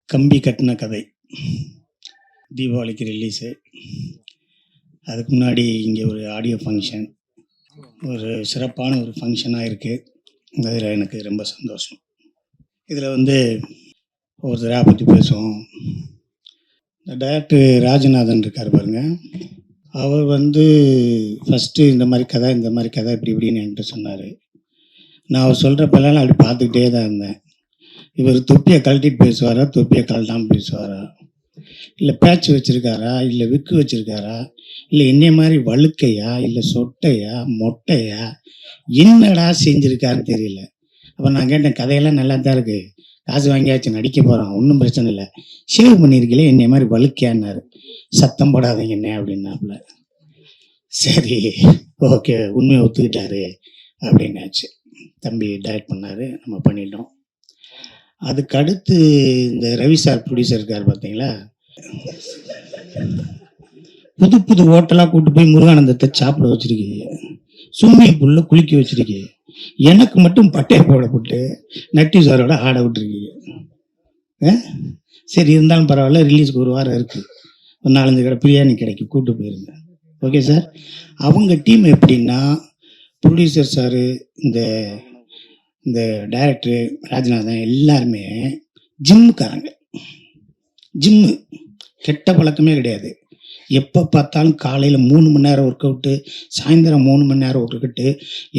கம்பி கட்டின கதை தீபாவளிக்கு ரிலீஸு. அதுக்கு முன்னாடி இங்கே ஒரு ஆடியோ ஃபங்க்ஷன், ஒரு சிறப்பான ஒரு ஃபங்க்ஷனாக இருக்குது. அதில் எனக்கு ரொம்ப சந்தோஷம். இதில் ஒருத்தராக பற்றி பேசுவோம். இந்த டைரக்டர் ராஜநாதன் இருக்கார் பாருங்க, அவர் ஃபஸ்ட்டு இந்த மாதிரி கதை இப்படி இப்படின்னு என்கிட்ட சொன்னார். நான் அவர் சொல்கிறப்பெல்லாம் அப்படி பார்த்துக்கிட்டே தான் இருந்தேன். இவர் தொப்பியை கழட்டிட்டு பேசுவாரா, தொப்பியை கழட்டாமல் பேசுவாரா, இல்லை பேட்ச் வச்சுருக்காரா, இல்லை விக்கு வச்சுருக்காரா, இல்லை என்னைய மாதிரி வழுக்கையா, இல்லை சொட்டையா, மொட்டையா, என்னடா செஞ்சுருக்காருன்னு தெரியல. அப்போ நான் கேட்டேன், கதையெல்லாம் நல்லா தான் இருக்குது, காசு வாங்கியாச்சு, நடிக்க போகிறோம், ஒன்றும் பிரச்சனை இல்லை, ஷேவ் பண்ணியிருக்கீங்களே என்னைய மாதிரி வழுக்கையான்னாரு. சத்தம் போடாதீங்க என்ன அப்படின்னாப்புல. சரி ஓகே, உண்மையை ஒத்துக்கிட்டாரு அப்படின்னாச்சு. தம்பி டைரக்ட் பண்ணார், நம்ம பண்ணிட்டோம். அதுக்கு அடுத்து இந்த ரவி சார் ப்ரொடியூசர் இருக்கார் பார்த்தீங்களா, புது புது ஹோட்டலாக கூப்பிட்டு போய் முருகானந்தத்தை சாப்பிட வச்சுருக்கீங்க, ஸ்விம்மிங் பூலில் குளிக்க வச்சுருக்கீங்க, எனக்கு மட்டும் பட்டையை போட போட்டு நட்டி சாரோட ஆட விட்டுருக்கீங்க. சரி இருந்தாலும் பரவாயில்ல, ரிலீஸ்க்கு ஒரு வாரம் இருக்குது, ஒரு 4-5 கடை பிரியாணி கிடைக்கும், கூப்பிட்டு போயிருங்க. Okay sir. அவங்க டீம் எப்படின்னா, ப்ரொடியூசர் சாரு, இந்த டைரக்டரு ராஜநாதன் எல்லாருமே ஜிம்முக்காரங்க. ஜிம்மு கெட்ட பழக்கமே கிடையாது. எப்போ பார்த்தாலும் காலையில் 3 மணி நேரம் ஒர்க் அவுட்டு, சாயந்தரம் 3 மணி நேரம் ஒர்க் அவுட்டு.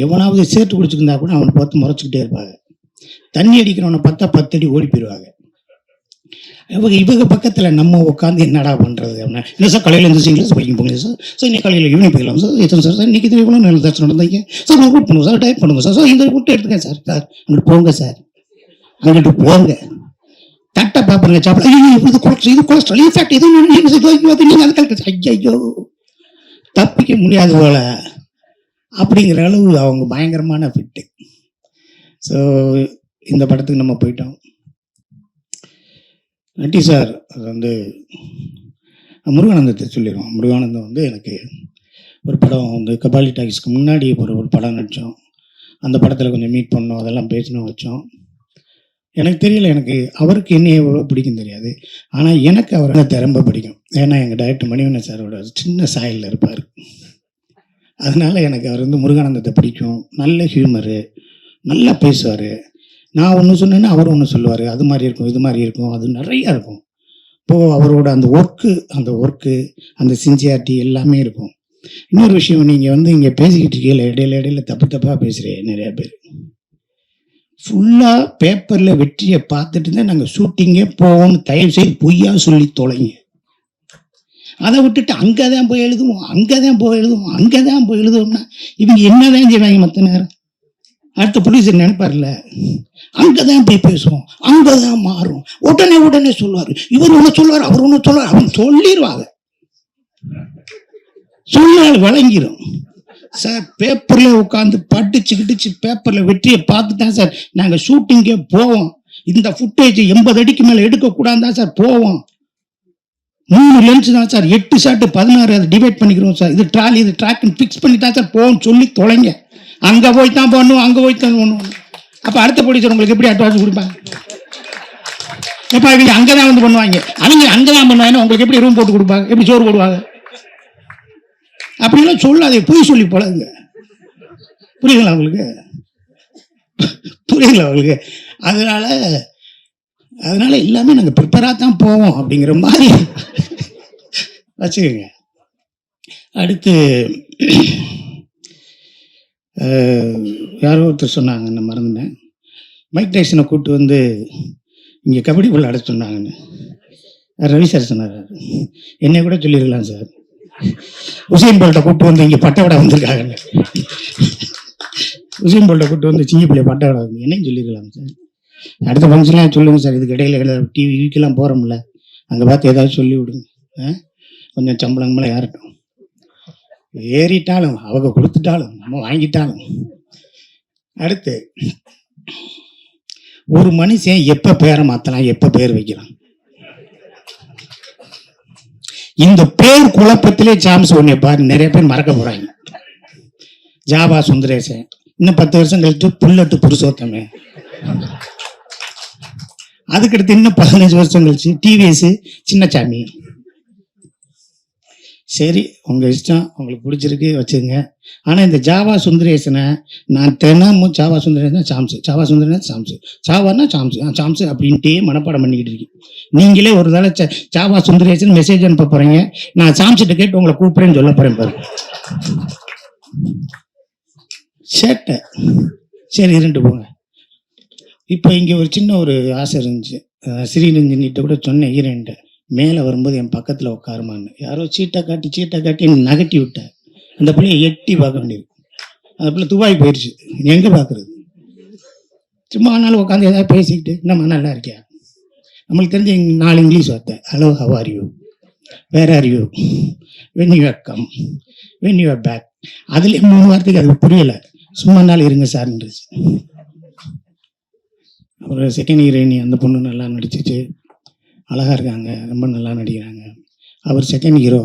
எவனாவது சேர்த்து குடிச்சிருந்தா கூட அவனை பார்த்து முறைச்சிக்கிட்டே இருப்பாங்க. தண்ணி அடிக்கிறவனை பார்த்தா 10 அடி ஓடி போயிடுவாங்க. இவங்க பக்கத்தில் நம்ம உட்காந்து என்னடா பண்ணுறது அப்படின்னா, இல்லை சார் காலையில் இங்கிலீஷ் படிக்க போகல சார், சார் இன்னைக்கு காலையில் ஈவினிங் போயிடலாம் சார், எத்தனை சார் சார் இன்றைக்கி இவ்வளோ நல்ல தர்ஷனம் நடந்தீங்க சார், நான் கூட்டு பண்ணுவோம் சார், டைப் பண்ணுவோம் சார், சார் இந்த கூட்டு எடுத்துக்கேன் சார், சார் அங்கிட்டு போங்க சார், அங்கிட்டு போங்க, தட்டை பார்ப்பங்க சாப்பிட, இது கொலஸ்ட்ரால் இன்ஃபேக்ட் இது நீங்கள் அதுக்கு ஐயோ தப்பிக்க முடியாது போல அப்படிங்கிற அளவு அவங்க பயங்கரமான ஃபிட்டு. ஸோ இந்த படத்துக்கு நம்ம போயிட்டோம். நட்டி சார் அது முருகானந்தத்தை சொல்லிடுவோம். முருகானந்தம் எனக்கு ஒரு படம் கபாலி டாக்ஸ்க்கு முன்னாடி ஒரு படம் நடித்தோம். அந்த படத்தில் கொஞ்சம் மீட் பண்ணோம், அதெல்லாம் பேசணும் வச்சோம். எனக்கு தெரியல, எனக்கு அவருக்கு என்ன எவ்வளோ பிடிக்கும் தெரியாது, ஆனால் எனக்கு அவரை ரொம்ப பிடிக்கும். ஏன்னா எங்கள் டைரக்டர் மணிவண்ணன் சாரோட சின்ன சாயலில் இருப்பார். அதனால் எனக்கு அவர் முருகானந்தத்தை பிடிக்கும். நல்ல ஹியூமரு, நல்லா பேசுவார். நான் ஒன்று சொன்னேன்னா அவர் ஒன்று சொல்லுவார், அது மாதிரி இருக்கும், இது மாதிரி இருக்கும், அது நிறையா இருக்கும். இப்போது அவரோட அந்த ஒர்க்கு அந்த சின்சியாரிட்டி எல்லாமே இருக்கும். இன்னொரு விஷயம், நீங்கள் இங்கே பேசிக்கிட்டு இருக்கீங்கள, இடையில தப்பாக பேசுகிறேன். நிறையா பேர் ஃபுல்லாக பேப்பரில் வெற்றியை பார்த்துட்டு தான் நாங்கள் ஷூட்டிங்கே போவோம்னு தயவு செய்து பொய்யா சொல்லி தொலைங்க. அதை விட்டுட்டு அங்கே தான் போய் எழுதுவோம்னா இவங்க என்ன தான் செய்வாங்க மற்ற நேரம்? அடுத்த ப்ரொடியூசர் நினைப்பார்ல, அங்கதான் போய் பேசுவோம், அங்கதான் மாறும், உடனே சொல்லுவாரு, இவர் ஒண்ணு சொல்லுவார், அவர் ஒண்ணு சொல்லுவார், அவங்க சொல்லிடுவாங்க, சொன்னால் விளங்கிடும் சார். பேப்பர்ல உட்காந்து படிச்சு பேப்பர்ல வெற்றியை பார்த்துதான் சார் நாங்க ஷூட்டிங்கே போவோம். இந்த ஃபுட்டேஜ் 80 அடிக்கு மேல எடுக்க கூடாதுதான் சார் போவோம். 3 லென்ஸ் தான் சார், 8 ஷாட் 16, அதை டிவைட் பண்ணிக்கிறோம் சார், இது ட்ராலி இது ட்ராக் ஃபிக்ஸ் பண்ணி தான் சார் போவோம் சொல்லி தொலைங்க. அங்கே போய் தான் பண்ணுவோம். அப்போ அடுத்த ப்ரொடியூசர் உங்களுக்கு எப்படி அட்வான்ஸ் கொடுப்பாங்க? எப்போ இவங்க அங்கே தான் பண்ணுவாங்க, அவங்க அங்கே தான் பண்ணுவாங்க, உங்களுக்கு எப்படி ரூம் போட்டு கொடுப்பாங்க, எப்படி சோறு போடுவாங்க? அப்படிலாம் சொல்லாதே, போய் சொல்லி பழகுங்க. புரியுங்களா உங்களுக்கு? அதனால எல்லாமே நாங்கள் ப்ரிப்பராக தான் போவோம் அப்படிங்கிற மாதிரி வச்சுக்கோங்க. அடுத்து யாரோ ஒருத்தர் சொன்னாங்க, நான் மறந்துட்டேன், மைக் டைசனை கூப்பிட்டு இங்கே கபடி விளையாட சொன்னாங்கன்னு. ரவி சார் சொன்னார், என்னை கூட சொல்லியிருக்கலாம் சார், உசைன் போல்ட்டை கூப்பிட்டு இங்கே பட்டை விட வந்திருக்காங்க, உசைன் போல்ட்டை கூப்பிட்டு சின்ன பிள்ளை பட்டை விட வந்து என்னையும் சொல்லியிருக்கலாம் சார். அடுத்த ஃபங்க்ஷன்லாம் சொல்லுங்கள் சார், இதுக்கு இடையில டிவிக்கெல்லாம் போகிறோம்ல, அங்கே பார்த்து ஏதாவது சொல்லி விடுங்க, கொஞ்சம் சம்பளம் யாரட்டும், ஏறிட்டாலும் அவங்க கொடுத்துட்டாலும் நம்ம வாங்கிட்டாலும். அடுத்து ஒரு மனுஷன் எப்ப பேரை மாத்தலாம், எப்ப பேர் வைக்கலாம், இந்த பேர் குழப்பத்திலே சாம்ஸ் ஒண்ணு பாரு, நிறைய பேர் மறக்க போறாங்க. ஜாபா சுந்தரேசன், இன்னும் 10 வருஷம் கழிச்சு புல்லட்டு புருஷோத்தமே, அதுக்கடுத்து இன்னும் 15 வருஷம் கழிச்சு டிவிஎஸ் சின்னசாமி. சரி, உங்கள் இஷ்டம், உங்களுக்கு பிடிச்சிருக்கு வச்சுருங்க. ஆனால் இந்த ஜாவா சுந்தரேசனை நான் தினமும் ஜாவா சுந்தரேசனா சாம்ஸு, ஜாவா சுந்தரேசன் சாம்ஸு, ஜாவானா சாம்ஸு, சாம்ஸு அப்படின்ட்டே மனப்பாடம் பண்ணிக்கிட்டு இருக்கேன். நீங்களே ஒரு தடவை ஜாவா சுந்தரேசன் மெசேஜ் அனுப்ப போகிறீங்க, நான் சாம்ஸிட்ட கேட்டு உங்களை கூப்பிட்றேன்னு சொல்ல போகிறேன் பாரு. சேட்டை. சரி, இருந்துட்டு போங்க. இப்போ இங்கே ஒரு சின்ன ஒரு ஆசை இருந்துச்சு. ஸ்ரீரஞ்சனிட்ட கூட சொன்னேன், ஹீரோயின்ட்ட மேலே வரும்போது என் பக்கத்தில் உட்காருமான்னு. யாரோ சீட்டை காட்டி நகட்டி விட்டேன். அந்த பிள்ளையை எட்டி பார்க்க வேண்டியது. அந்த பிள்ளை துபாய் போயிடுச்சு. எங்கே பார்க்குறது? சும்மா ஆனாலும் உட்காந்து ஏதாவது பேசிக்கிட்டு, என்னம்மா நல்லா இருக்கியா? நம்மளுக்கு தெரிஞ்ச 4 இங்கிலீஷ் வார்த்தை. Hello, how are you, where are you, when you are come, when you are back. அதுலேயே 3 வார்த்தைக்கு அது புரியலை. சும்மா நாள் இருங்க சார்ன்றுச்சு. அப்புறம் செகண்ட் ஹீரோயினி அந்த பொண்ணு நல்லா நடிச்சிச்சு, அழகாக இருக்காங்க, ரொம்ப நல்லா நடிக்கிறாங்க. அவர் செகண்ட் ஹீரோ.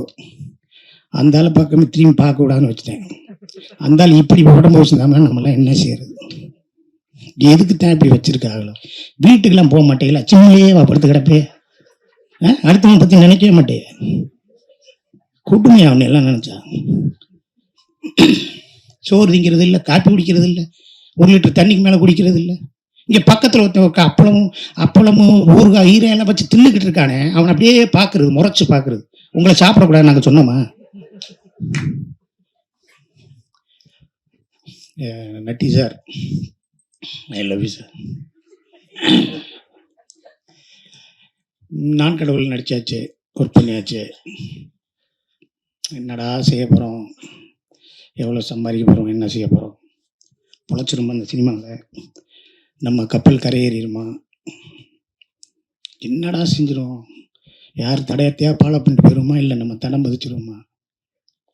அந்த ஆள் பக்கமே திரும்பி பார்க்கக்கூடாதுன்னு வச்சுட்டேன். அந்த ஆள் இப்படி உடம்பு வச்சுருந்தாம நம்மளாம் என்ன செய்யறது? எதுக்கு தான் இப்படி வச்சிருக்காங்களோ? வீட்டுக்கெல்லாம் போக மாட்டேங்களா? சின்னலே படுத்து கிடப்பே, அடுத்தவங்க பற்றி நினைக்கவே மாட்டேன். கூட்டுமையா அவனை எல்லாம் நினச்சா? சோறு திங்கிறது இல்லை, காப்பி குடிக்கிறது இல்லை, 1 லிட்டர் தண்ணிக்கு மேலே குடிக்கிறது இல்லை. இங்கே பக்கத்தில் ஒருத்தன் அப்பளமும் ஊறுகாய் ஈரையெல்லாம் வச்சு தின்னுக்கிட்டு இருக்கானே, அவனை அப்படியே பார்க்குறது, முறைச்சு பார்க்குறது. உங்களை சாப்பிடக்கூடாது நாங்கள் சொன்னோமா? Natty sir, I love you sir. நான் கடவுள் நடிச்சாச்சு, ஒர்க் பண்ணியாச்சு. என்னடா செய்ய போகிறோம், எவ்வளோ சம்பாதிக்க போகிறோம், என்ன செய்ய போகிறோம்? பொழைச்சிருமா அந்த சினிமாவில்? நம்ம கப்பல் கரையேறிடுமா? என்னடா செஞ்சிடும்? யார் தடையத்தையா ஃபாலோ பண்ணிட்டு போயிடுமா, இல்லை நம்ம தடம் பதிச்சிடுவோமா?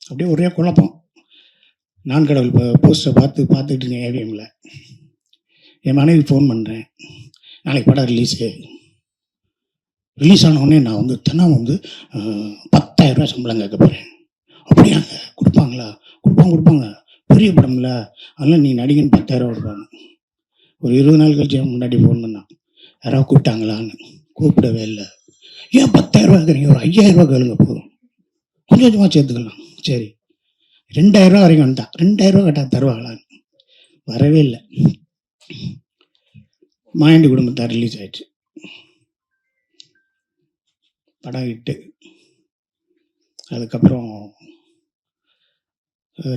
அப்படியே ஒரே குழப்பம். நான் கடவுள் போஸ்டரை பார்த்துக்கிட்டு இருக்கேன் ஏவிஎம்மில். என் மனைவி ஃபோன் பண்ணுறேன், நாளைக்கு படம் ரிலீஸ் ஆனவுடனே நான் வந்து தினம் 10,000 ரூபா சம்பளம் கேட்க போகிறேன். அப்படியாங்க? கொடுப்பாங்களா? கொடுப்பாங்க, பெரிய படம்ல, அதெல்லாம் நீ நடிகன்னு 10,000 ரூபா கொடுப்பாங்க. ஒரு 20 நாள் கழிச்சு முன்னாடி ஃபோன் பண்ணான், யாராவது கூப்பிட்டாங்களான்னு. கூப்பிடவே இல்லை. ஏன் 10,000 ரூபா கேட்குறீங்க? ஒரு 5,000 ரூபா கேளுங்க, போதும், கொஞ்சம் கொஞ்சமாக சேர்த்துக்கலாம். சரி, 2,000 ரூபா வரைக்கும் வந்துட்டான். 2,000 ரூபா கேட்டால் தருவாங்களான்னு. வரவே இல்லை. மாயாண்டி குடும்பத்தார் ரிலீஸ் ஆயிடுச்சு. படம் ஹிட்டு. அதுக்கப்புறம்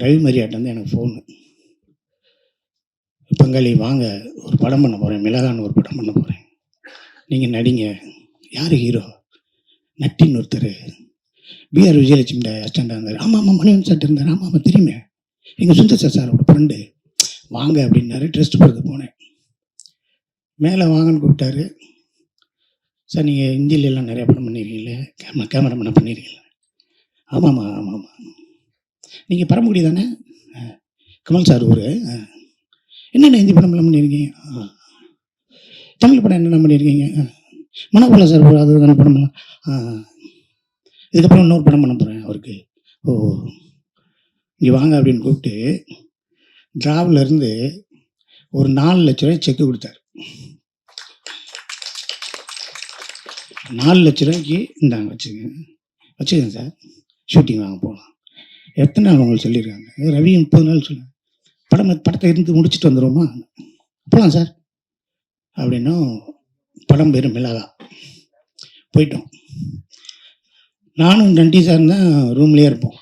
ரவி மரியாட்ட வந்து எனக்கு ஃபோனு, பங்காளி வாங்க, ஒரு படம் பண்ண போகிறேன், மிளகான்னு ஒரு படம் பண்ண போகிறேன், நீங்கள் நடிங்க. யார் ஹீரோ? நட்டின்னு ஒருத்தர், பிஆர் விஜயலட்சுமி அஸ்டண்டாக இருந்தார். ஆமாம், மணிவன் சார் இருந்தார். ஆமாம், தெரியுமே, எங்கள் சுந்தர் சாரோட ஃப்ரெண்டு, வாங்க அப்படின்னாரு. ட்ரெஸ்ட் போடுறது போனேன். மேலே வாங்கன்னு கூப்பிட்டாரு. சார், நீங்கள் ஹிந்திலெலாம் நிறையா படம் பண்ணியிருக்கீங்களே, கேமராமேனை பண்ணியிருக்கீங்களா? ஆமாம். நீங்கள் பரமக்குடி தானே? கமல் சார் ஊர். என்னென்ன ஹிந்தி படம்லாம் பண்ணியிருக்கீங்க? தமிழ் படம் என்னென்ன பண்ணியிருக்கீங்க? மனோபாலா சார் அது தானே படம்லாம். இதுக்கப்புறம் இன்னொரு படம் பண்ண போகிறேன் அவருக்கு. ஓ, இங்கே வாங்க அப்படின்னு கூப்பிட்டு டிராவிலேருந்து ஒரு 4 லட்ச ரூபாய் செக்கு கொடுத்தாரு. 4 லட்ச ரூபாய்க்கு இந்தாங்க, வச்சுக்கங்க சார், ஷூட்டிங் வாங்க போகலாம். எத்தனை நாள் உங்களுக்கு சொல்லியிருக்காங்க? ரவி 30 நாள் சொன்னேன். படத்தை இருந்து முடிச்சுட்டு வந்துடுவோமா? போகலாம் சார் அப்படின்னும். படம் பேர் மிளகா. போயிட்டோம். நானும் நண்டி சார் தான் ரூம்லேயே இருப்போம்.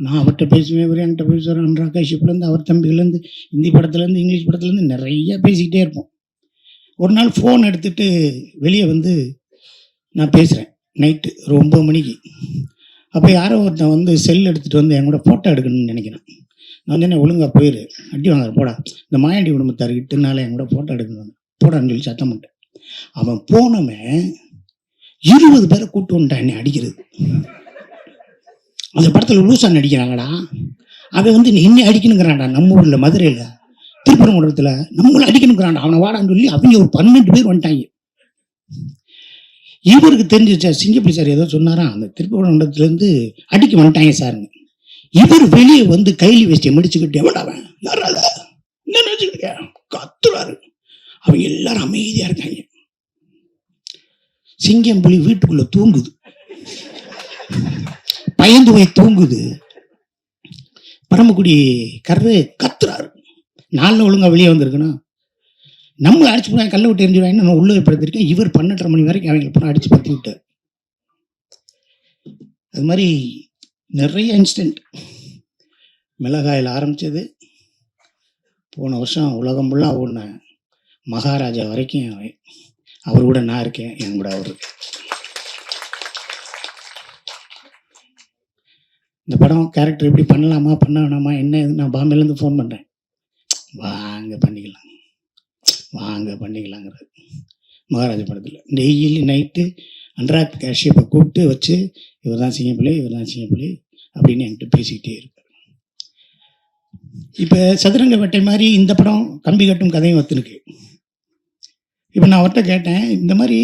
நான் அவர்கிட்ட பேசுவேன், இவர் என்கிட்ட பேசுவார். அன்றா காஷிப்லேருந்து, அவர் தம்பிலேருந்து, ஹிந்தி படத்துலேருந்து, இங்கிலீஷ் படத்துலேருந்து நிறையா பேசிக்கிட்டே இருப்போம். ஒரு நாள் ஃபோன் எடுத்துகிட்டு வெளியே வந்து நான் பேசுகிறேன், நைட்டு ஒரு 9 மணிக்கு. அப்போ யாரோ ஒருத்தன் வந்து செல் எடுத்துகிட்டு வந்து என் கூட ஃபோட்டோ எடுக்கணும்னு நினைக்கிறேன். நான் என்ன, ஒழுங்காக போயிரு, அடி வாங்க போடா, இந்த மாயாண்டி குடும்பத்தார்கிட்டனால என் கூட ஃபோட்டோ எடுக்கணும், போடான்னு சொல்லி சத்தம் பண்ணிட்டேன். அவன் போனவன் 20 பேரை கூப்பிட்டு வந்துட்டான் என்னை அடிக்கிறது. அந்த படத்தில் லூசா நடிக்கிறாங்கடா. அவன் வந்து இன்னை அடிக்கணுங்கிறான்டா. நம்ம ஊரில் மதுரையில் திருப்பரங்குன்றத்தில் நம்மளை அடிக்கணுங்கிறான்டா. அவனை வாடான்னு சொல்லி அவங்க ஒரு 12 பேர் வந்துட்டாங்க. இவருக்கு தெரிஞ்சிச்சா, சிங்கப்பள்ளி சார் ஏதோ சொன்னாரா, அந்த திருப்பரங்குன்றத்துலேருந்து அடிக்க வந்துட்டாங்க சாருங்க. இவர் வெளியே வந்து கைலி வேஷ்டியை முடிச்சுக்கிட்டு, எவடாவன் யாரால என்ன நினைச்சுக்கிட்டு கத்துறாரு. அவங்க எல்லாரும் அமைதியா இருக்காங்க. சிங்கம் புலி வீட்டுக்குள்ள தூங்குது, பயந்து போய் தூங்குது. பரமக்குடி கர்ரு கத்துறாரு, நாளில் ஒழுங்கா வெளியே வந்திருக்கணும், நம்மளை அடிச்சு போய் கல்லை விட்டு எரிஞ்சுடுவாங்க. நான் உள்ளே படுத்திருக்கேன். இவர் 12:30 மணி வரைக்கும் அவங்களை போனால் அடிச்சு பற்றி விட்டார். அது மாதிரி நிறைய இன்சிடென்ட். மிளகாயில் ஆரம்பித்தது, போன வருஷம் உலகம் ஃபுல்லாக ஓடின மகாராஜா வரைக்கும் அவர் கூட நான் இருக்கேன், என் கூட அவர். இந்த படம் கேரக்டர் எப்படி பண்ணலாமா பண்ண வேணாமா என்ன, நான் பாம்பேலேருந்து ஃபோன் பண்ணுறேன், வாங்க பண்ணிக்கலாம் வாங்க பண்ணிக்கலாங்கிறது. மகாராஜா படத்தில் டெய்லி நைட்டு அனுராக் காஷ்யப்பை கூப்பிட்டு வச்சு, இவர் தான் சிங்கப்புலி, இவர் தான் சிங்கப்புலி அப்படின்னு என்கிட்ட பேசிக்கிட்டே இருப்பார். இப்போ சதுரங்க வேட்டை மாதிரி இந்த படம் கம்பி கட்டும் கதையும் ஒத்துருக்கு. இப்போ நான் அவர்கிட்ட கேட்டேன், இந்த மாதிரி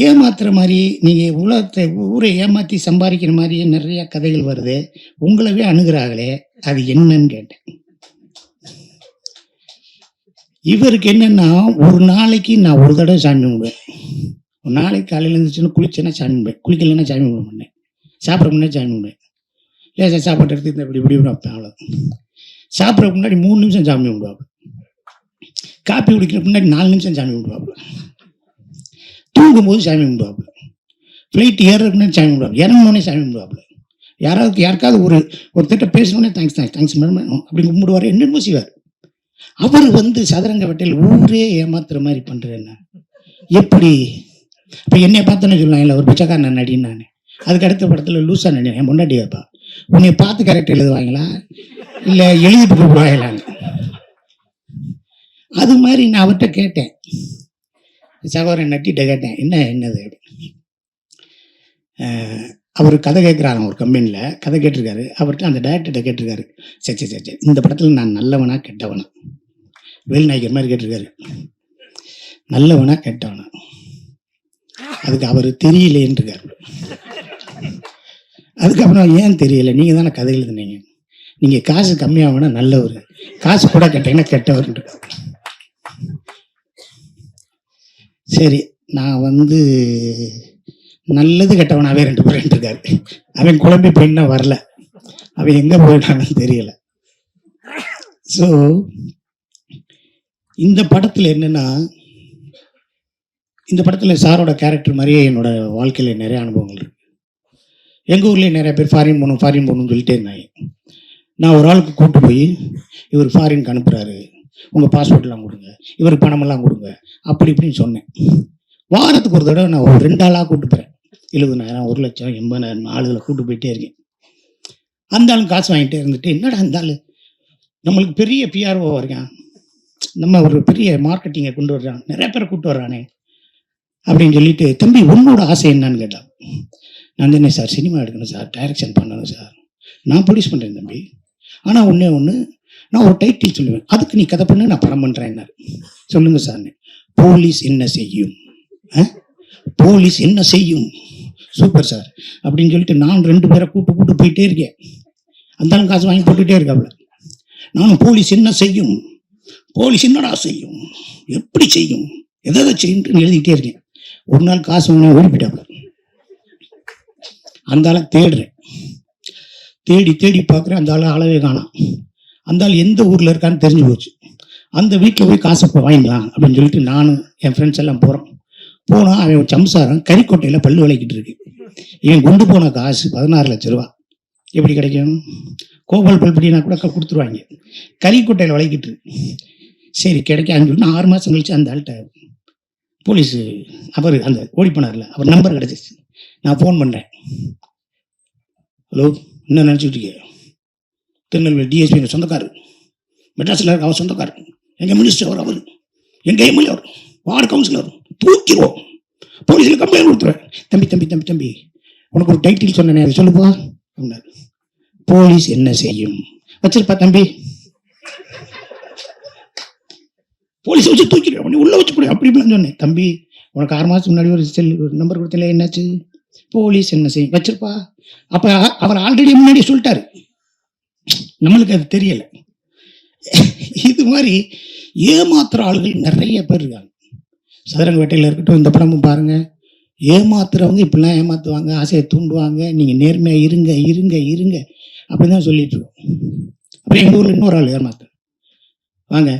ஏமாத்துற மாதிரி நீங்கள் உலகத்தை ஊரை ஏமாற்றி சம்பாதிக்கிற மாதிரி நிறைய கதைகள் வருது, உங்களவே அணுகிறாங்களே அது என்னன்னு கேட்டேன். இவருக்கு என்னன்னா, ஒரு நாளைக்கு நான் ஒரு தடவை சாமி கும்பிடுவேன். ஒரு நாளைக்கு காலையில் இருந்துச்சுன்னா குளிச்சேன்னா சாமி கும்பிடுவேன், குளிக்கலைன்னா சாமி கும்பிட மாட்டேன், சாப்பிட்ற முன்னாடி சாமி கும்பிடுவேன். லேசாக சாப்பாடு எடுத்து இந்த இப்படி இப்படி வைப்பேன், அவ்வளோ. சாப்பிட்றதுக்கு முன்னாடி 3 நிமிஷம் சாமி கும்பிடுவாப்புல, காப்பி குடிக்கிற முன்னாடி 4 நிமிஷம் சாமி கும்பிடுவாப்புல, தூங்கும்போது சாமி கும்பிடுவாப்புல, ஃப்ளைட் ஏறுறதுக்கு முன்னாடி சாமி கும்பிடுவாப்புல, இறங்கினோடனே சாமி கும்பிடுவாப்புல, யாருக்காவது ஒருத்திட்ட பேசணுன்னே தேங்க்ஸ் மேடம் அப்படி கும்பிடுவார், என்னென்னமோ செய்வார். அவர் சதுரங்க வேட்டையில் ஊரே ஏமாத்துற மாதிரி பண்றேன்னா எப்படி? இப்போ என்னைய பார்த்தோன்னே சொல்லுவாங்க, இல்லை ஒரு பிச்சைக்காரன் நடின்னு. நான் அதுக்கு அடுத்த படத்தில் லூசா நடி, என் முன்னாடி வைப்பா, உன்னை பார்த்து கேரக்டர் எழுதுவாங்களா இல்லை எழுதிட்டு கூப்பிடுவாங்களான்னு. அது மாதிரி நான் அவர்கிட்ட கேட்டேன், சகோதரன் நட்டிகிட்ட கேட்டேன், என்னது அவர் கதை கேட்குறாரு, ஒரு கம்பெனியில் கதை கேட்டிருக்காரு. அவர்கிட்ட அந்த டைரக்டர்கிட்ட கேட்டிருக்காரு, சரி இந்த படத்தில் நான் நல்லவனா கெட்டவனா, வேல்நாயகர் மாதிரி கேட்டிருக்காரு, நல்லவனா கெட்டவனா. அதுக்கு அவர் தெரியலேன்றிருக்காரு. அதுக்கப்புறம் ஏன் தெரியல, நீங்கள் தானே கதை எழுதுனீங்க, நீங்கள் காசு கம்மியாகனா நல்லவர், காசு கூட கேட்டீங்கன்னா கெட்டவர். சரி, நான் நல்லது கெட்டவனாவே 2 பேர் இருக்காரு. அவன் குழம்பி போயின்னா வரல, அவன் எங்கே போயிட்டான்னு தெரியல. ஸோ இந்த படத்தில் என்னென்னா, இந்த படத்தில் சாரோட கேரக்டர் மாதிரியே என்னோட வாழ்க்கையில் நிறைய அனுபவங்கள் இருக்குது. எங்கள் ஊர்லேயே நிறைய பேர் ஃபாரின் போகணும்னு சொல்லிட்டே இருந்தாங்க. நான் ஒரு ஆளுக்கு கூப்பிட்டு போய், இவர் ஃபாரினுக்கு அனுப்புகிறாரு, உங்கள் பாஸ்போர்ட்லாம் கொடுங்க, இவருக்கு பணமெல்லாம் கொடுங்க, அப்படி இப்படின்னு சொன்னேன். வாரத்துக்கு ஒரு தடவை நான் ஒரு 2 ஆளாக கூப்பிட்டு போகிறேன். 70,000, 1 லட்சம், 80,000 ஆளுகளை கூப்பிட்டு போயிட்டே இருக்கேன். அந்த ஆளும் காசு வாங்கிட்டே இருந்துட்டு, என்னடா அந்த ஆள் நம்மளுக்கு பெரிய பிஆர்ஓ இருக்கான், நம்ம ஒரு பெரிய மார்க்கெட்டிங்கை கொண்டு வர்றான், நிறைய பேரை கூப்பிட்டு வர்றானே அப்படின்னு சொல்லிட்டு, தம்பி உன்னோட ஆசை என்னன்னு கேட்டான். நான் என்ன சார், சினிமா எடுக்கணும் சார், டைரக்ஷன் பண்ணணும் சார், நான் ப்ரொடியூஸ் பண்ணுறேன் தம்பி, ஆனால் ஒன்று நான் ஒரு டைட்டில் சொல்லுவேன், அதுக்கு நீ கதை பண்ணு, நான் படம் பண்ணுறேன். என்ன சொல்லுங்க சார். போலீஸ் என்ன செய்யும், போலீஸ் என்ன செய்யும், சூப்பர் சார் அப்படின்னு சொல்லிட்டு நான் 2 பேரை கூட்டு போயிட்டே இருக்கேன். அந்த காசு வாங்கி போட்டுகிட்டே இருக்காப்புல. நானும் போலீஸ் என்ன செய்யும், போலீஸ் என்னடா செய்யும், எப்படி செய்யும், எதை செய்யும் எழுதிக்கிட்டே இருக்கேன். ஒரு நாள் காசு வாங்க ஓடி போயிட்டாப்புல. அந்த ஆளை தேடுறேன், தேடி பார்க்குறேன், அந்த ஆளை அளவே காணாம். அந்த ஆள் எந்த ஊரில் இருக்கான்னு தெரிஞ்சு போச்சு. அந்த வீட்டில் போய் காசை வாங்கிக்கலாம் அப்படின்னு சொல்லிட்டு நானும் என் ஃப்ரெண்ட்ஸ் எல்லாம் போனால் அவன் ஒரு சம்சாரம் கறிக்கோட்டையில் பல்லு விளக்கிட்டு இருக்கு. இவன் கொண்டு போன காசு 16 லட்சம் ரூபா. எப்படி கிடைக்கும்? கோபால் பல்படினா கூட கொடுத்துருவாங்க, கறிக்கோட்டையில் விளக்கிட்டு இருக்கு. சரி கிடைக்காதுன்னு சொல்லி 6 மாதம் கழிச்சு அந்த ஆள்கிட்ட போலீஸு, அவர் அந்த ஓடி போனார்ல, அவர் நம்பர் கிடச்சிச்சு. நான் ஃபோன் பண்ணுறேன், ஹலோ என்ன நினச்சிக்கிட்டு இருக்கேன், திருநெல்வேலி டிஎஸ்பி எங்கள் சொந்தக்காரர், மெட்ராஸில் அவர் சொந்தக்காரர், எங்கள் மினிஸ்டர் அவர், எங்கள் எம்எல்ஏ அவர், வார்டு கவுன்சிலர், தூக்கிடுவோம், போலீஸில் கம்ப்ளைண்ட் கொடுத்துருவேன். தம்பி உனக்கு ஒரு டைட்டில் சொன்னேன், அதை சொல்லுப்பா அப்படின்னாரு. போலீஸ் என்ன செய்யும், வச்சிருப்பா தம்பி, போலீஸை வச்சு தூக்கிடுவேன், உள்ள வச்சு போடு அப்படி இப்படின்னு சொன்னேன். தம்பி உனக்கு 6 மாதத்துக்கு முன்னாடி ஒரு நம்பர் கொடுத்தல, என்னாச்சு, போலீஸ் என்ன செய்யும், வச்சிருப்பா. அப்ப அவர் ஆல்ரெடி முன்னாடி சொல்லிட்டாரு, நம்மளுக்கு அது தெரியல. இது மாதிரி ஏமாத்துற ஆளுகள் நிறைய பேர் இருக்காங்க. சதுரங்கவேட்டையில் இருக்கட்டும், இந்த படமும் பாருங்கள். ஏமாத்துறவங்க இப்படிலாம் ஏமாற்றுவாங்க, ஆசையை தூண்டுவாங்க, நீங்கள் நேர்மையாக இருங்க இருங்க இருங்க அப்படி தான் சொல்லிட்டு இருக்கோம். அப்புறம் எங்கள் ஊரில் இன்னொரு ஆள் ஏமாத்து, வாங்க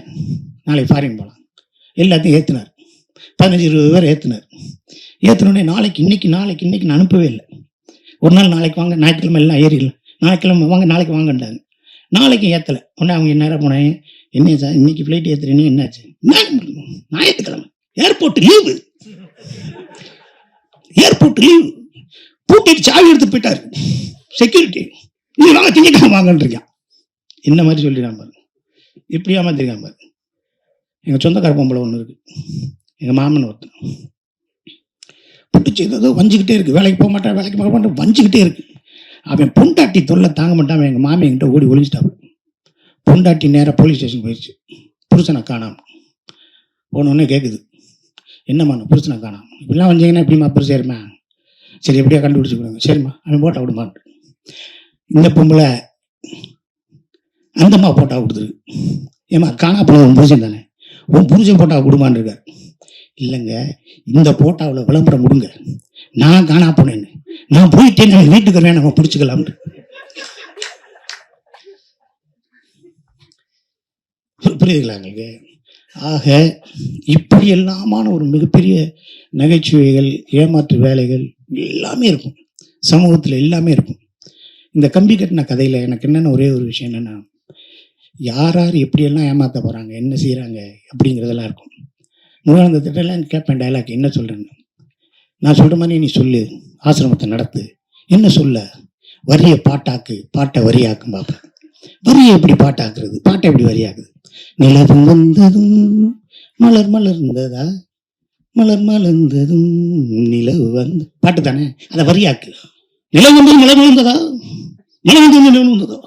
நாளைக்கு ஃபாரின் போகலாம், எல்லாத்தையும் ஏற்றுனார். 15-20 பேர் ஏற்றுனார். ஏற்றினோடனே இன்னைக்கு நான் அனுப்பவே இல்லை. ஒரு நாள் நாளைக்கு வாங்க, ஞாயிற்றுக்கிழமை எல்லாம் ஏறிடலாம், ஞாயிற்றுக்கிழமை வாங்க நாளைக்கு வாங்கன்றாங்க. நாளைக்கு ஏற்றலை. உடனே அவங்க நேரம் போனாங்க, என்ன சார் இன்னைக்கு ஃப்ளைட் ஏற்றுறீங்க, என்னாச்சு? ஞாயிற்றுக்கிழமை ஏர்போர்ட் லீவு, பூட்டிட்டு சாவி எடுத்து போயிட்டாரு செக்யூரிட்டி. நீ வாங்க திங்கக்கிழமை வாங்கன்றிருக்கான். இந்த மாதிரி சொல்லிடுறான் பாருங்க, இப்படி ஏமாத்திருக்கான் பாருங்க. எங்கள் சொந்தக்கார பொம்பளை ஒன்று இருக்கு, எங்கள் மாமன் ஒருத்தன் பிடிச்சி ஏதோ வஞ்சிக்கிட்டே இருக்கு, வேலைக்கு போக மாட்டேன் வஞ்சிக்கிட்டே இருக்கு. அவன் பொண்டாட்டி தொல்லை தாங்க மாட்டான். எங்கள் மாமி என்கிட்ட ஓடி ஒழிச்சிட்டான். பொண்டாட்டி நேராக போலீஸ் ஸ்டேஷன் போயிடுச்சு, புருஷனை காணாம. போனோடனே கேட்குது, என்னம்மா புருஷனை காணாம, இப்படிலாம் வந்தீங்கன்னா எப்படிமா புருஷன் சரிம்மா, சரி எப்படியா கண்டுபிடிச்சி கொடுங்க, சரிம்மா அவன் போட்டா விடுமான். இந்த பொம்பளை அந்தம்மா போட்டா கொடுத்துருக்கு. ஏம்மா காணா போன உன் புருஷன் தானே, உன் புருஷன் போட்டா விடுமான் இருக்கார். இல்லைங்க, இந்த போட்டாவில் விளம்பரம் கொடுங்க, நான் காணா போனேன்னு, நான் போயிட்டேன், நான் வீட்டுக்கு நம்ம பிடிச்சிக்கலாம். புரியுதுங்களா உங்களுக்கு? ஆக இப்படி எல்லாமான ஒரு மிகப்பெரிய நகைச்சுவைகள், ஏமாற்று வேலைகள் எல்லாமே இருக்கும் சமூகத்தில், எல்லாமே இருக்கும். இந்த கம்பி கட்டின கதையில் எனக்கு என்னென்ன ஒரே ஒரு விஷயம் என்னென்னா, யார் எப்படியெல்லாம் ஏமாற்ற போகிறாங்க, என்ன செய்கிறாங்க அப்படிங்கிறதெல்லாம் இருக்கும். முருகானந்த திட்டம்லாம் கேட்பேன், டைலாக் என்ன சொல்கிறேன்னு. நான் சொல்கிற மாதிரி நீ சொல்லு, ஆசிரமத்தை நடத்து, என்ன சொல்ல, வரியை பாட்டாக்கு, பாட்டை வரியாக்கும் பார்ப்பேன். வரியை எப்படி பாட்டாக்குறது, பாட்டை எப்படி வரியாக்குது? நிலவு வந்ததும் மலர் மலர்ந்ததா, மலர் மலர்ந்ததும் நிலவு வந்து, பாட்டு தானே, அதை வரியாக்கு. நிலவு வந்ததும் மலர் மலர்ந்ததா, மலர் வந்ததும் நிலவு வந்ததா,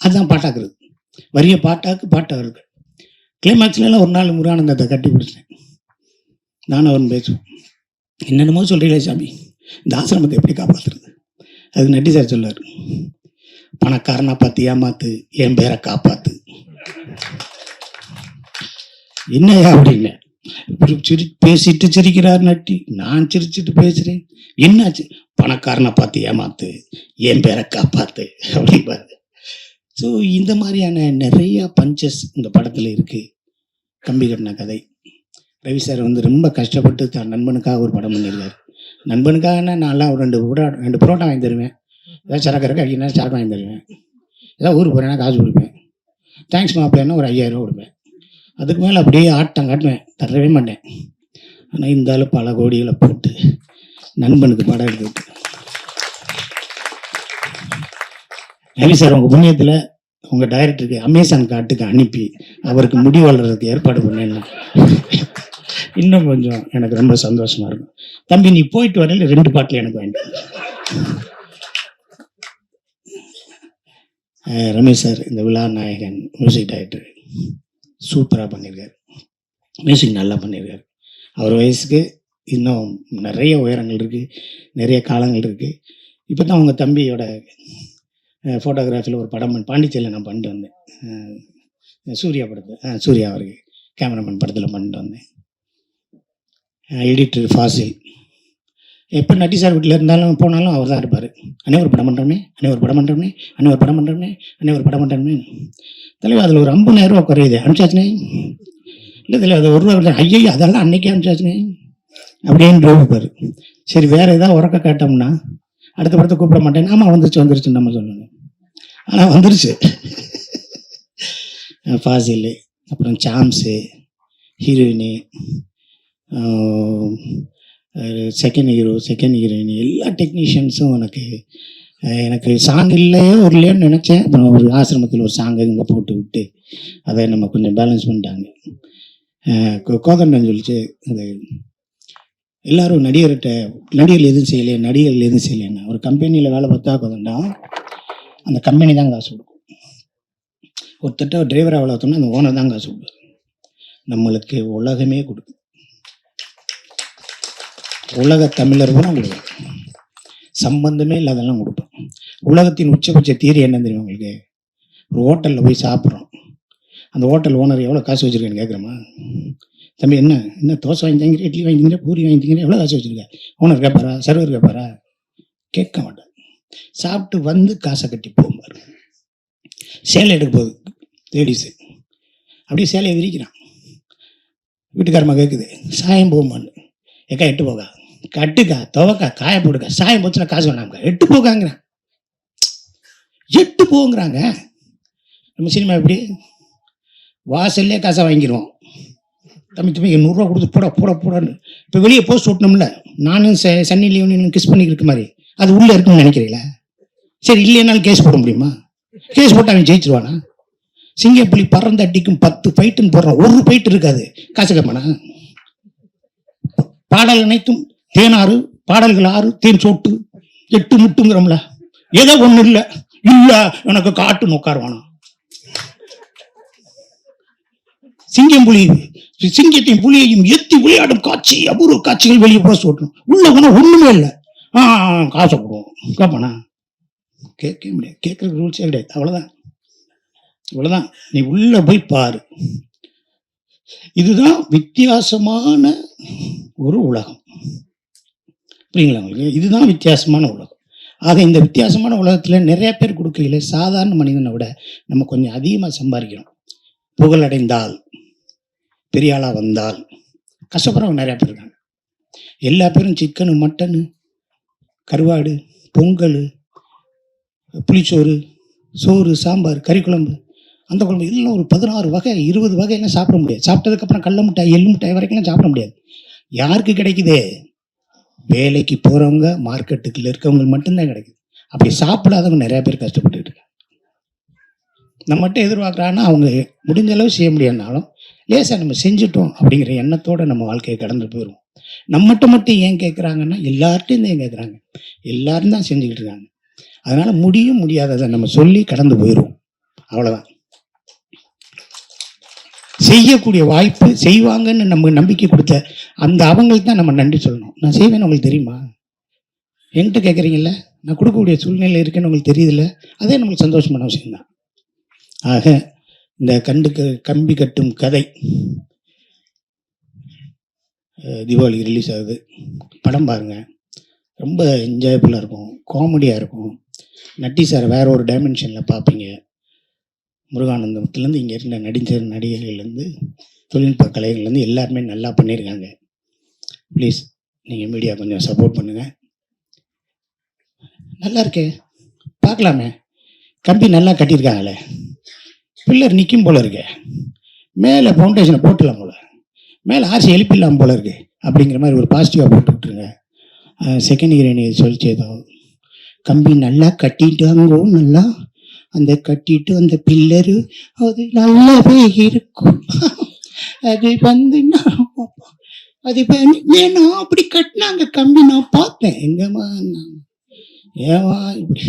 அதுதான் பாட்டாக்குறது. வரியை பாட்டாக்கு, பாட்டாக்கு. கிளைமேக்ஸ்லாம் ஒரு நாள் முருகானந்தத்தை கட்டி பிடிச்சேன், நானும் அவன் பேசுவோம். என்னென்னமோ சொல்கிறீங்களே சாமி, இந்த ஆசிரமத்தை எப்படி காப்பாற்றுறது? அதுக்கு நட்டி சார் சொல்லார், பணக்காரனா பார்த்து ஏமாத்து, என் பேரை காப்பாத்து. என்னையா அப்படின்னு பேசிட்டு சிரிக்கிறார் நட்டி. நான் சிரிச்சுட்டு பேசுறேன், என்னாச்சு? பணக்காரனை பார்த்து ஏமாத்து, என் பேரை காப்பாத்து அப்படிப்பாரு. ஸோ இந்த மாதிரியான நிறைய பஞ்சஸ் இந்த படத்தில் இருக்கு. கம்பி கட்டின கதை. ரவி சார் ரொம்ப கஷ்டப்பட்டு தான் நண்பனுக்காக ஒரு படம் பண்ணியிருக்காரு. நண்பனுக்காக நான்லாம் ஒரு 2 புரோட்டா வாங்கி தருவேன், ஏதாவது சரக்கு இருக்கு அப்படின்னா சரக்கு வாங்கி தருவேன், ஏதாவது ஊருக்கு போகிறேன்னா காசு கொடுப்பேன், தேங்க்ஸ் மாப்பிள்ளைன்னா ஒரு 5000 ரூபா கொடுப்பேன். அதுக்கு மேலே அப்படியே ஆட்டம் காட்டுவேன், தரவே மாட்டேன். ஆனால் இந்த ஆள் பல கோடிகளை போட்டு நண்பனுக்கு படம் எடுத்து. ரவி சார் உங்கள் புண்ணியத்தில் உங்கள் டைரக்டருக்கு அமேசான் காட்டுக்கு அனுப்பி அவருக்கு முடி வளர்றதுக்கு ஏற்பாடு பண்ணேன்னா இன்னும் கொஞ்சம் எனக்கு ரொம்ப சந்தோஷமாக இருக்கும். தம்பி நீ போயிட்டு வரையில 2 பாட்டில் எனக்கு வேண்டாம். ரமேஷ் சார் இந்த விழா நாயகன், மியூசிக் டைரக்டர், சூப்பராக பண்ணியிருக்காரு. மியூசிக் நல்லா பண்ணியிருக்காரு. அவர் வயசுக்கு இன்னும் நிறைய உயரங்கள் இருக்குது, நிறைய காலங்கள் இருக்குது. இப்போ தான் அவங்க தம்பியோட ஃபோட்டோகிராஃபியில் ஒரு படம் பாண்டிச்சேரியில் நான் பண்ணிட்டு வந்தேன். சூர்யா படத்தில், சூர்யா அவருக்கு கேமராமேன் படத்தில் பண்ணிட்டு வந்தேன். எடிட்டர் ஃபாசில். எப்போ நட்டி சார் வீட்டில் இருந்தாலும் போனாலும் அவர் தான் இருப்பார். அன்னே ஒரு படம் பண்ணுறோமே, அன்னே ஒரு படம் பண்ணுறோமே, அன்னே ஒரு படம் பண்ணுறோமே, அன்னே ஒரு படம் பண்ணுறோமே. தலைவர் அதில் ஒரு 50,000 ரூபா குறையுது, அனுப்பிச்சாச்சுனே. இல்லை தலைவர் அது 1 ரூபா, ஐயோ அதெல்லாம் அன்னைக்கே அனுப்பிச்சாச்சுனே அப்படின்னு இருப்பார். சரி வேறு ஏதாவது உறக்க கேட்டோம்னா அடுத்த படத்தை கூப்பிட மாட்டேன். ஆமாம் வந்துருச்சுன்னு நம்ம சொல்லணும். ஆனால் வந்துருச்சு. ஃபாசில், அப்புறம் சாம்ஸு, ஹீரோயினி, செகண்ட் ஹீரோயின், எல்லா டெக்னீஷியன்ஸும் எனக்கு சாங் இல்லையோன்னு நினச்சேன். அப்புறம் ஒரு ஆசிரமத்தில் ஒரு சாங்கை இங்கே போட்டு விட்டு அதை நம்ம கொஞ்சம் பேலன்ஸ் பண்ணிட்டாங்க. கோதண்டன் சொல்லிச்சு, அது எல்லோரும் நடிகர்கள் எதுவும் செய்யலைன்னா ஒரு கம்பெனியில் வேலை பார்த்தா கோதண்டா அந்த கம்பெனி தான் காசு கொடுக்கும். ஒருத்தட்ட டிரைவராக வேலை பார்த்தோம்னா அந்த ஓனர் தான் காசு கொடுக்கும். நம்மளுக்கு உலகமே கொடுக்கும், உலக தமிழர் கூட கொடுக்கும், சம்பந்தமே இல்லாதெல்லாம் கொடுப்போம். உலகத்தின் உச்சபட்ச தீரி என்ன தெரியும் உங்களுக்கு? ஒரு ஹோட்டலில் போய் சாப்பிட்றோம், அந்த ஹோட்டல் ஓனர் எவ்வளோ காசு வச்சுருக்கேன்னு கேட்குறோமா? தம்பி என்ன தோசை வாங்கி தங்கிற, இட்லி வாங்கி தங்கிற, பூரி வாங்கி தங்கிற, எவ்வளோ காசு வச்சுருக்க? ஓனர் கேட்பாரா? சர்வர் கேட்பாரா? கேட்க மாட்டேன். சாப்பிட்டு வந்து காசை கட்டி போகும்பாரு. சேலை எடுக்க போகுது லேடிஸு, அப்படியே சேலையை விரிக்கிறான். வீட்டுக்காரமா கேட்குது, சாயம் போகுமான்னு. ஏக்கா எட்டு போகா, கட்டுக்கா, துவக்கா, காய போடுக்கா, சாயம் போச்சுன்னா காசு வேணாம்க்கா, எட்டு போகாங்கிறான். எட்டு போங்கிறாங்க. நம்ம சினிமா எப்படி வாசல்லே காசை வாங்கிடுவோம். தம்பி 100 ரூபா கொடுத்து போடான்னு. இப்போ வெளியே போஸ்ட் ஓட்டணும்ல, நானும் சன்னி லியோனும் கிஸ் பண்ணிக்கிற மாதிரி, அது உள்ளே இருக்குன்னு நினைக்கிறீங்களா? சரி, இல்லைனாலும் கேஸ் போட முடியுமா? கேஸ் போட்டு அவன் ஜெயிச்சிருவானா? சிங்கப்புலி பறந்து அடிக்கும் 10 ஃபைட்டுன்னு போடுறான், ஒரு ஃபைட் இருக்காது, காசு கேட்பானா? பாடல் அனைத்தும் தேனாறு, பாடல்கள் 6, தேன் சோட்டு 8 முட்டுங்கிறோம்ல, ஏதோ ஒண்ணு இல்ல எனக்கு காட்டு நோக்காருவானா? சிங்கத்தையும் புலியையும் எத்தி விளையாடும் காட்சி, அபூர்வ காட்சிகள் வெளியே போஸ்ட் ஓட்டணும். உள்ள போனா ஒண்ணுமே இல்லை, காசை போடுவோம். கேட்பானா? கேட்க முடியாது. கேட்கறதுக்கு ரூல்ஸே கிடையாது. இவ்வளவுதான். நீ உள்ள போய் பாரு. இதுதான் வித்தியாசமான ஒரு உலகம். புரியுங்களா உங்களுக்கு? இதுதான் வித்தியாசமான உலகம். ஆக இந்த வித்தியாசமான உலகத்துல நிறைய பேர் கொடுக்கையில சாதாரண மனிதனை விட நம்ம கொஞ்சம் அதிகமா சம்பாதிக்கிறோம். புகழடைந்தால், பெரிய ஆளா வந்தால் கஷ்டப்படுறவங்க நிறைய பேர் இருக்காங்க. எல்லா பேரும் சிக்கனு, மட்டனு, கருவாடு, பொங்கல், புளிச்சோறு, சோறு, சாம்பார், கறி குழம்பு, அந்த குழம்பு இதெல்லாம் ஒரு 16 வகை 20 வகையெல்லாம் சாப்பிட முடியாது. சாப்பிட்டதுக்கப்புறம் கடல மிட்டாய், எள்ளு மிட்டாய் வரைக்கும் சாப்பிட முடியாது. யாருக்கு கிடைக்குது? வேலைக்கு போகிறவங்க, மார்க்கெட்டுக்குள்ள இருக்கவங்க மட்டும்தான் கிடைக்குது. அப்படி சாப்பிடாதவங்க நிறைய பேர் கஷ்டப்பட்டு இருக்காங்க. நம்ம மட்டும் எதிர்பார்க்குறாங்கன்னா அவங்க முடிஞ்ச அளவு செய்ய முடியாதுனாலும் லேசாக நம்ம செஞ்சுட்டோம் அப்படிங்கிற எண்ணத்தோடு நம்ம வாழ்க்கையை கடந்து போயிடுவோம். நம்மகிட்ட மட்டும் ஏன் கேட்குறாங்கன்னா எல்லார்ட்டையும் தான் ஏன் கேட்குறாங்க, எல்லாரும் தான் செஞ்சுக்கிட்டு இருக்காங்க. அதனால முடியாததை நம்ம சொல்லி கடந்து போயிடுவோம். அவ்வளோதான். செய்யக்கூடிய வாய்ப்பு, செய்வாங்கன்னு நம்ம நம்பிக்கை கொடுத்த அந்த அவங்களுக்கு தான் நம்ம நன்றி சொல்லணும். நான் செய்வேன்னு உங்களுக்கு தெரியுமா? என்கிட்ட கேட்குறீங்கல்ல, நான் கொடுக்கக்கூடிய சூழ்நிலை இருக்குன்னு உங்களுக்கு தெரியுதுல்ல, அதே நம்மளுக்கு சந்தோஷமான விஷயம்தான். ஆக இந்த கம்பி கட்டும் கதை தீபாவளி ரிலீஸ் ஆகுது. படம் பாருங்க, ரொம்ப என்ஜாயபுல்லாக இருக்கும், காமெடியாக இருக்கும். நட்டி சார் வேற ஒரு டைமென்ஷனில் பார்ப்பீங்க. முருகானந்தத்துலேருந்து இங்கே இருந்த நடிகர்கள்லேருந்து தொழில்நுட்ப கலைகள்லேருந்து எல்லாருமே நல்லா பண்ணியிருக்காங்க. ப்ளீஸ் நீங்கள் மீடியா கொஞ்சம் சப்போர்ட் பண்ணுங்கள். நல்லா இருக்கே, பார்க்கலாமே. கம்பி நல்லா கட்டியிருக்காங்களே, பில்லர் நிற்கும் போல இருக்கு, மேலே ஃபவுண்டேஷனை போட்டுலாம் போல, மேலே ஆர்சி எழுப்பிடலாம் போல இருக்கு அப்படிங்கிற மாதிரி ஒரு பாசிட்டிவாக போட்டு விட்டுருங்க. செகண்ட் ஹீரோயினி சொல்லிச்சேதோ, கம்பி நல்லா கட்டிட்டாங்கோ, நல்லா அந்த கட்டிட்டு அந்த பில்லரு அது நல்லாவே இருக்கும், அது அது ஏன்னா அப்படி கட்டினாங்க கம்பி. நான் பார்த்தேன், எங்கம்மா ஏவா இப்படி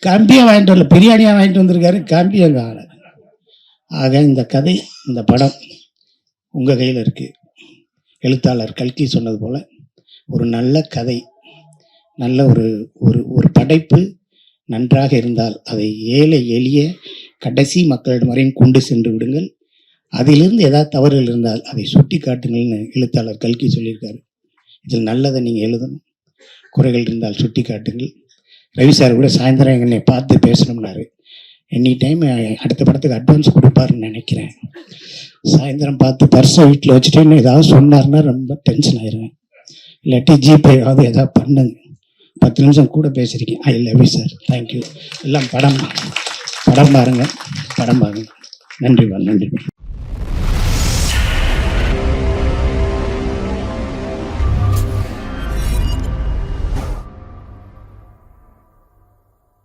கம்பியை வாங்கிட்டு வரல, பிரியாணியாக வாங்கிட்டு வந்திருக்காரு, கம்பியை காண. ஆக இந்த கதை, இந்த படம் உங்கள் கையில் இருக்கு. எழுத்தாளர் கல்கி சொன்னது போல ஒரு நல்ல கதை, நல்ல ஒரு படைப்பு நன்றாக இருந்தால் அதை ஏழை எளிய கடைசி மக்களிடம் வரையும் கொண்டு சென்று விடுங்கள். அதிலிருந்து ஏதாவது தவறுகள் இருந்தால் அதை சுட்டி காட்டுங்கள்னு எழுத்தாளர் கல்கி சொல்லியிருக்காரு. இதில் நல்லதை நீங்கள் எழுதணும், குறைகள் இருந்தால் சுட்டி காட்டுங்கள். ரவி சார் கூட சாயந்தரம் என்னை பார்த்து பேசணும்னாரு. எனி டைம் அடுத்த படத்துக்கு அட்வான்ஸ் கொடுப்பாருன்னு நினைக்கிறேன். சாயந்தரம் பார்த்து பர்ஸை வீட்டில் வச்சுட்டேன்னு ஏதாவது சொன்னார்னா ரொம்ப டென்ஷன் ஆயிடுவேன். இல்லாட்டி ஜிபே ஏதாவது பண்ணுங்க. 10 நிமிஷம் கூட பேசுகிறீங்க. ஐ லவ் யூ சார், தேங்க்யூ. எல்லாம் படம் பாருங்கள். நன்றி.